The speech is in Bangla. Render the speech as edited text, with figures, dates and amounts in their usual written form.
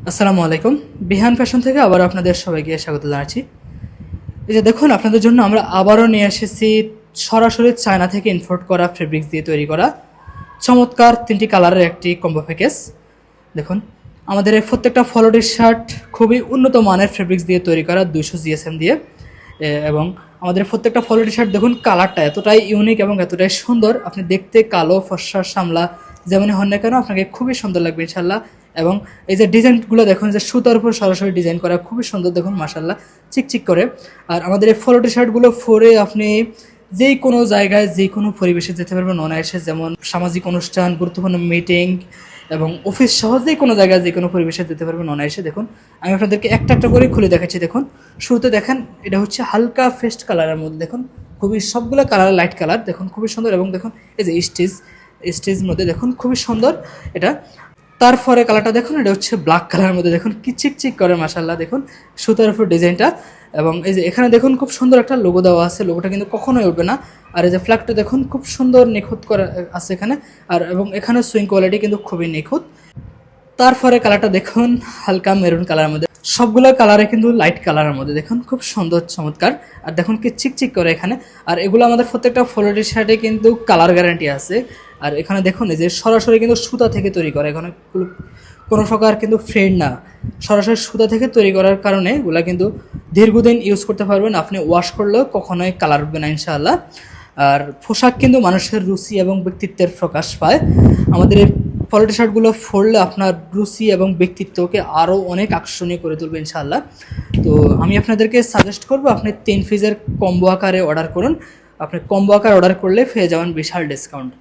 আসসালামু আলাইকুম। বিহান ফ্যাশন থেকে আবার আপনাদের সবাইকে স্বাগত জানাচ্ছি। এই যে দেখুন, আপনাদের জন্য আমরা আবারও নিয়ে এসেছি সরাসরি চায়না থেকে ইম্পোর্ট করা ফেব্রিক্স দিয়ে তৈরি করা চমৎকার 3টি কালারের একটি কম্বো প্যাকেজ। দেখুন, আমাদের এই প্রত্যেকটা ফলো টি শার্ট খুবই উন্নত মানের ফেব্রিক্স দিয়ে তৈরি করা 200 জিএসএম দিয়ে। এবং আমাদের প্রত্যেকটা ফলো টি শার্ট দেখুন, কালারটা এতটাই ইউনিক এবং এতটাই সুন্দর, আপনি দেখতে কালো ফর্সা সামলা যেমনই হন না কেন আপনাকে খুবই সুন্দর লাগবে ইনশাল্লাহ। এবং এই যে ডিজাইনগুলো দেখুন, যে সুতার উপর সরাসরি ডিজাইন করা খুবই সুন্দর, দেখুন মাশাল্লাহ চিকচিক করে। আর আমাদের এই ফলো টি শার্টগুলো পরে আপনি যেই কোনো জায়গায় যে কোনো পরিবেশে যেতে পারবেন অনায়াসে, যেমন সামাজিক অনুষ্ঠান, গুরুত্বপূর্ণ মিটিং এবং অফিস সহজেই কোনো জায়গায় যে কোনো পরিবেশে যেতে পারবেন অনায়াসে। দেখুন, আমি আপনাদেরকে একটা একটা করে খুলে দেখাচ্ছি। দেখুন, শুরুতে দেখেন, এটা হচ্ছে হালকা ফেস্ট কালারের মধ্যে, দেখুন খুবই সবগুলো কালার লাইট কালার, দেখুন খুবই সুন্দর। এবং দেখুন এই যে স্টিচ মধ্যে দেখুন খুবই সুন্দর এটা। তারপরে কালারটা দেখুন, এটা হচ্ছে ব্ল্যাক কালারের মধ্যে, দেখুন কি চিকচিক করে মাশাল্লাহ, দেখুন সুতার উপর ডিজাইনটা। এবং এই যে এখানে দেখুন খুব সুন্দর একটা লোগো দেওয়া আছে, লোগোটা কিন্তু কখনোই উঠবে না। আর এই যে ফ্ল্যাগটা দেখুন খুব সুন্দর নিখুঁত করা আছে এখানে। আর এবং এখানে সুইং কোয়ালিটি কিন্তু খুবই নিখুঁত। তারপরে কালারটা দেখুন হালকা মেরুন কালারের মধ্যে, সবগুলো কালারে কিন্তু লাইট কালারের মধ্যে, দেখুন খুব সুন্দর চমৎকার। আর দেখুন কি চিকচিক করে এখানে। আর এগুলো আমাদের প্রত্যেকটা ফলো টি শার্টে কিন্তু কালার গ্যারান্টি আছে। আর এখানে দেখুন এই যে সরাসরি কিন্তু সুতা থেকে তৈরি করে, এখানে কোনো প্রকার কিন্তু ফ্রেড না, সরাসরি সুতা থেকে তৈরি করার কারণে এগুলো কিন্তু দীর্ঘদিন ইউজ করতে পারবেন, আপনি ওয়াশ করলেও কখনোই কালার উঠবে না ইনশাআল্লাহ। আর পোশাক কিন্তু মানুষের রুচি এবং ব্যক্তিত্বের প্রকাশ পায়। আমাদের এই ফলো টি শার্টগুলো পরলে আপনার রুচি এবং ব্যক্তিত্বকে আরও অনেক আকর্ষণীয় করে তুলবে ইনশাআল্লাহ। তো আমি আপনাদেরকে সাজেস্ট করব আপনি 3 পিসের কম্বো আকারে অর্ডার করুন। আপনি কম্বো আকারে অর্ডার করলে পেয়ে যাবেন বিশাল ডিসকাউন্ট।